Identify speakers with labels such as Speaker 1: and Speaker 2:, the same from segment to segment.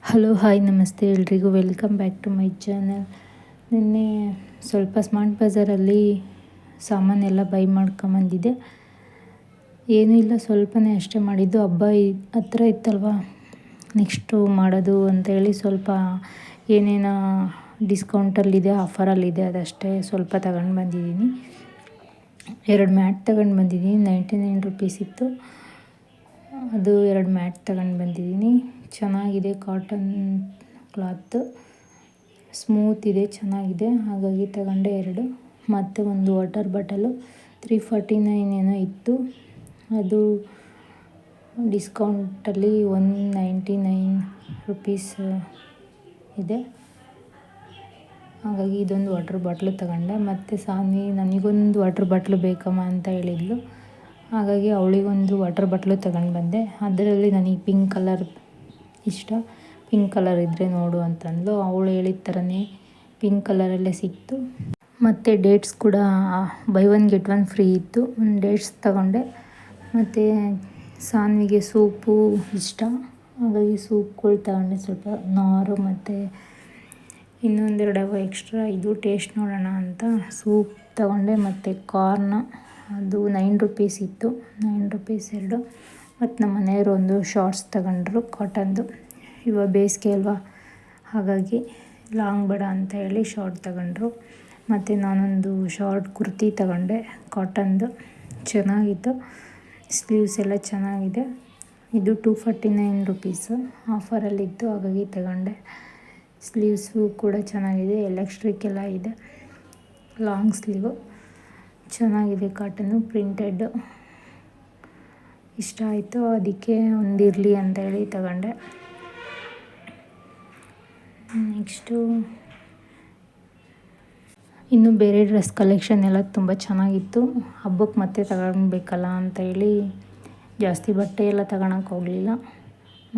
Speaker 1: Hello hi ನಮಸ್ತೆ ಎಲ್ರಿಗೂ welcome back to my channel. ನಿನ್ನೆ ಸ್ವಲ್ಪ ಸ್ಮಾರ್ಟ್ ಬಜಾರಲ್ಲಿ ಸಾಮಾನೆಲ್ಲ ಬೈ ಮಾಡ್ಕೊಂಬಂದಿದ್ದೆ. ಏನೂ ಇಲ್ಲ, ಸ್ವಲ್ಪನೇ ಅಷ್ಟೇ ಮಾಡಿದ್ದು. ಹಬ್ಬ ಹತ್ರ ಇತ್ತಲ್ವ, ನೆಕ್ಸ್ಟು ಮಾಡೋದು ಅಂತೇಳಿ ಸ್ವಲ್ಪ ಏನೇನು ಡಿಸ್ಕೌಂಟಲ್ಲಿದೆ, ಆಫರಲ್ಲಿದೆ ಅದಷ್ಟೇ ಸ್ವಲ್ಪ ತಗೊಂಡು ಬಂದಿದ್ದೀನಿ. 2 ಮ್ಯಾಟ್ ತಗೊಂಡು ಬಂದಿದ್ದೀನಿ. 99 ರುಪೀಸ್ ಇತ್ತು. ಅದು 2 ಮ್ಯಾಟ್ ತಗೊಂಡು ಬಂದಿದ್ದೀನಿ. ಚೆನ್ನಾಗಿದೆ, ಕಾಟನ್ ಕ್ಲಾತ್, ಸ್ಮೂತ್ ಇದೆ, ಚೆನ್ನಾಗಿದೆ. ಹಾಗಾಗಿ ತಗೊಂಡೆ 2. ಮತ್ತು ಒಂದು ವಾಟರ್ ಬಾಟಲು 349 ಏನೋ ಇತ್ತು. ಅದು ಡಿಸ್ಕೌಂಟಲ್ಲಿ 199 ರುಪೀಸ್ ಇದೆ. ಹಾಗಾಗಿ ಇದೊಂದು ವಾಟರ್ ಬಾಟ್ಲು ತಗೊಂಡೆ. ಮತ್ತು ಸಾನ್ವಿ ನನಗೊಂದು ವಾಟರ್ ಬಾಟ್ಲು ಬೇಕಮ್ಮ ಅಂತ ಹೇಳಿದ್ಲು. ಹಾಗಾಗಿ ಅವಳಿಗೊಂದು ವಾಟರ್ ಬಾಟ್ಲು ತಗೊಂಡು ಬಂದೆ. ಅದರಲ್ಲಿ ನನಗೆ ಪಿಂಕ್ ಕಲರ್ ಇಷ್ಟ. ಪಿಂಕ್ ಕಲರ್ ಇದ್ದರೆ ನೋಡು ಅಂತಂದ್ಲು. ಅವಳು ಹೇಳಿದ ಥರನೇ ಪಿಂಕ್ ಕಲರಲ್ಲೇ ಸಿಕ್ತು. ಮತ್ತು ಡೇಟ್ಸ್ ಕೂಡ ಬೈ 1 ಗೆಟ್ 1 ಫ್ರೀ ಇತ್ತು. ಒಂದು ಡೇಟ್ಸ್ ತಗೊಂಡೆ. ಮತ್ತು ಸಾನ್ವಿಗೆ ಸೂಪು ಇಷ್ಟ, ಹಾಗಾಗಿ ಸೂಪ್ಗಳು ತಗೊಂಡೆ. ಸ್ವಲ್ಪ ನಾರು ಮತ್ತು ಇನ್ನೊಂದೆರಡು ಡಬ್ಬ ಎಕ್ಸ್ಟ್ರಾ ಇದು ಟೇಸ್ಟ್ ನೋಡೋಣ ಅಂತ ಸೂಪ್ ತಗೊಂಡೆ. ಮತ್ತು ಕಾರ್ನ್ ಅದು 9 ರುಪೀಸ್ ಇತ್ತು. 9 ರುಪೀಸ್ 2. ಮತ್ತು ನಮ್ಮ ಮನೆಯವರು ಒಂದು ಶಾರ್ಟ್ಸ್ ತಗೊಂಡ್ರು ಕಾಟನ್ದು. ಇವಾಗ ಬೇಸಿಗೆ ಅಲ್ವಾ, ಹಾಗಾಗಿ ಲಾಂಗ್ ಬೇಡ ಅಂತ ಹೇಳಿ ಶಾರ್ಟ್ ತಗೊಂಡ್ರು. ಮತ್ತು ನಾನೊಂದು ಶಾರ್ಟ್ ಕುರ್ತಿ ತಗೊಂಡೆ ಕಾಟನ್ದು, ಚೆನ್ನಾಗಿತ್ತು. ಸ್ಲೀವ್ಸ್ ಎಲ್ಲ ಚೆನ್ನಾಗಿದೆ. ಇದು 249 ರುಪೀಸು ಆಫರಲ್ಲಿತ್ತು, ಹಾಗಾಗಿ ತಗೊಂಡೆ. ಸ್ಲೀವ್ಸು ಕೂಡ ಚೆನ್ನಾಗಿದೆ, ಎಲೆಕ್ಟ್ರಿಕ್ ಎಲ್ಲ ಇದೆ. ಲಾಂಗ್ ಸ್ಲೀವು ಚೆನ್ನಾಗಿದೆ, ಕಾಟನ್ನು ಪ್ರಿಂಟೆಡ್ ಇಷ್ಟ ಆಯಿತು. ಅದಕ್ಕೆ ಒಂದಿರಲಿ ಅಂತ ಹೇಳಿ ತಗೊಂಡೆ. ನೆಕ್ಸ್ಟು ಇನ್ನು ಬೇರೆ ಡ್ರೆಸ್ ಕಲೆಕ್ಷನ್ ಎಲ್ಲ ತುಂಬ ಚೆನ್ನಾಗಿತ್ತು. ಹಬ್ಬಕ್ಕೆ ಮತ್ತೆ ತಗೊಳ್ಬೇಕಲ್ಲ ಅಂತ ಹೇಳಿ ಜಾಸ್ತಿ ಬಟ್ಟೆ ಎಲ್ಲ ತಗೊಳಕ್ಕೆ ಹೋಗಲಿಲ್ಲ.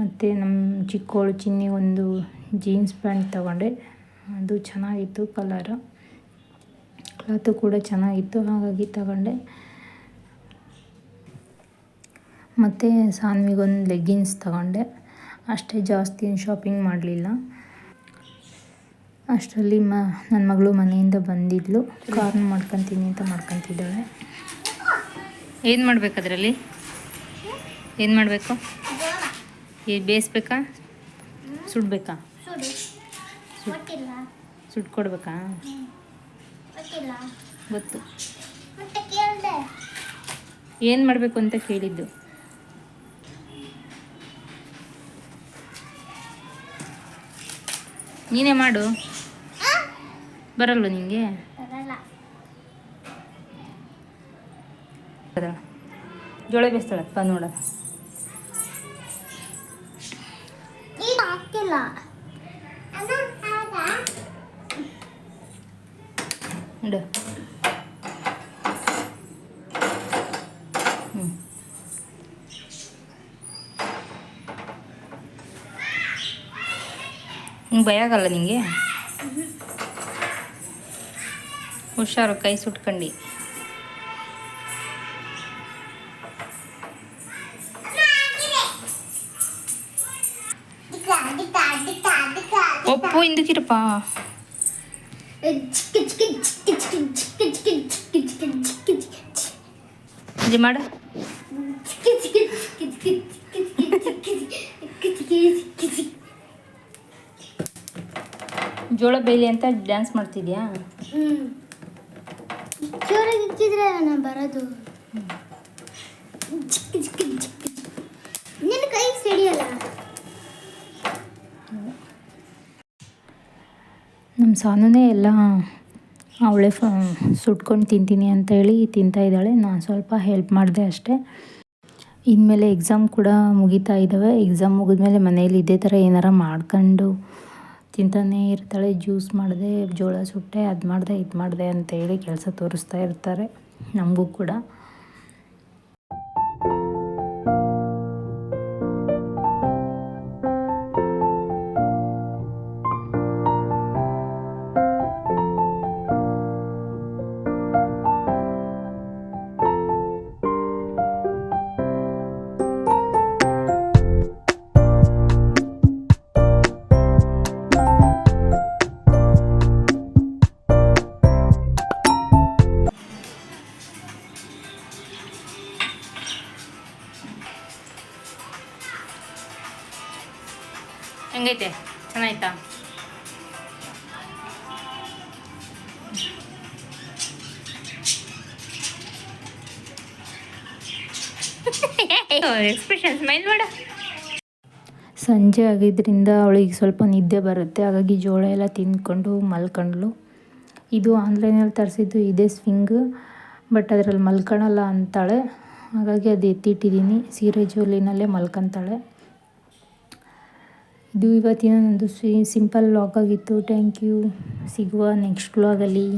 Speaker 1: ಮತ್ತು ನಮ್ಮ ಚಿಕ್ಕವಳು ಚಿನ್ನಿ ಒಂದು ಜೀನ್ಸ್ ಪ್ಯಾಂಟ್ ತಗೊಂಡೆ. ಅದು ಚೆನ್ನಾಗಿತ್ತು, ಕಲರು ಕ್ಲಾತು ಕೂಡ ಚೆನ್ನಾಗಿತ್ತು, ಹಾಗಾಗಿ ತಗೊಂಡೆ. ಮತ್ತು ಸಾನ್ವಿಗೊಂದು ಲೆಗ್ಗಿನ್ಸ್ ತಗೊಂಡೆ. ಅಷ್ಟೇ, ಜಾಸ್ತಿ ಶಾಪಿಂಗ್ ಮಾಡಲಿಲ್ಲ. ಅಷ್ಟರಲ್ಲಿ ನನ್ನ ಮಗಳು ಮನೆಯಿಂದ ಬಂದಿದ್ಲು. ಕಾರ್ನ್ ಮಾಡ್ಕೊತೀನಿ ಅಂತ ಮಾಡ್ಕೊತಿದ್ದಾಳೆ. ಏನು ಮಾಡಬೇಕು ಅದರಲ್ಲಿ? ಏನು ಮಾಡಬೇಕು? ಬೇಯಿಸ್ಬೇಕಾ, ಸುಡಬೇಕಾ? ಸುಟ್ಕೊಡ್ಬೇಕಾ? ಗೊತ್ತು. ಏನು ಮಾಡಬೇಕು ಅಂತ ಕೇಳಿದ್ದು. ನೀನೇ ಮಾಡು. ಬರಲ್ವ ನಿಂಗೆ? ಜೋಳ ಬೇಯಿಸ್ತಾಳಪ್ಪ ನೋಡ. ಇಡು. ಭಯ ಆಗಲ್ಲ ನಿಂಗೆ? ಹುಷಾರು, ಕೈ ಸುಟ್ಕಂಡು. ಒಪ್ಪು ಹಿಂದಕ್ಕಿರಪ್ಪ. ಇದು ಮಾಡು. ಜೋಳ ಬೇಲಿ ಅಂತ ಡ್ಯಾನ್ಸ್ ಮಾಡ್ತಿದ್ಯಾ?
Speaker 2: ಜೋರಾಗಿ ಇಕ್ಕಿದ್ರೆ ನಾನು ಬರೋದು. ನಿನ್ನ ಕೈ ಸೆಡಿಯಲ್ಲ.
Speaker 1: ನಮ್ಮ ಸಾನುನೇ ಎಲ್ಲ ಅವಳೇ ಸುಟ್ಕೊಂಡು ತಿಂತೀನಿ ಅಂತ ಹೇಳಿ ತಿಂತಾಯಿದ್ದಾಳೆ. ನಾನು ಸ್ವಲ್ಪ ಹೆಲ್ಪ್ ಮಾಡಿದೆ ಅಷ್ಟೇ. ಇನ್ಮೇಲೆ ಎಕ್ಸಾಮ್ ಕೂಡ ಮುಗಿತಾ ಇದ್ದಾವೆ. ಎಕ್ಸಾಮ್ ಮುಗಿದ್ಮೇಲೆ ಮನೇಲಿ ಇದೇ ಥರ ಏನಾರ ಮಾಡ್ಕೊಂಡು ತಿಂತಾನೇ ಇರ್ತಾಳೆ. ಜ್ಯೂಸ್ ಮಾಡಿದೆ, ಜೋಳ ಸುಟ್ಟೆ, ಅದು ಮಾಡಿದೆ, ಇದು ಮಾಡಿದೆ ಅಂತೇಳಿ ಕೆಲಸ ತೋರಿಸ್ತಾ ಇರ್ತಾರೆ ನಮಗೂ ಕೂಡ. ಹೆಂಗೈತೆ ಚೆನ್ನಾಯ್ತಾ? ಎಕ್ಸ್ಪ್ರೆಷನ್ ಸ್ಮೈಲ್ ಮಾಡು. ಸಂಜೆ ಆಗಿದ್ದರಿಂದ ಅವಳಿಗೆ ಸ್ವಲ್ಪ ನಿದ್ದೆ ಬರುತ್ತೆ, ಹಾಗಾಗಿ ಜೋಳ ಎಲ್ಲ ತಿಂದ್ಕೊಂಡು ಮಲ್ಕೊಂಡ್ಳು. ಇದು ಆನ್ಲೈನಲ್ಲಿ ತರಿಸಿದ್ದು ಇದೇ ಸ್ವಿಂಗ್, ಬಟ್ ಅದರಲ್ಲಿ ಮಲ್ಕೊಳಲ್ಲ ಅಂತಾಳೆ, ಹಾಗಾಗಿ ಅದು ಎತ್ತಿಟ್ಟಿದ್ದೀನಿ. ಸೀರೆ ಜೋಲಿನಲ್ಲೇ ಮಲ್ಕೊತಾಳೆ. ಇದು ಇವತ್ತಿನ ಒಂದು ಸಿಂಪಲ್ ವ್ಲಾಗ್ ಆಗಿತ್ತು. Thank you. ಸಿಗುವ ನೆಕ್ಸ್ಟ್ ವ್ಲಾಗಲ್ಲಿ.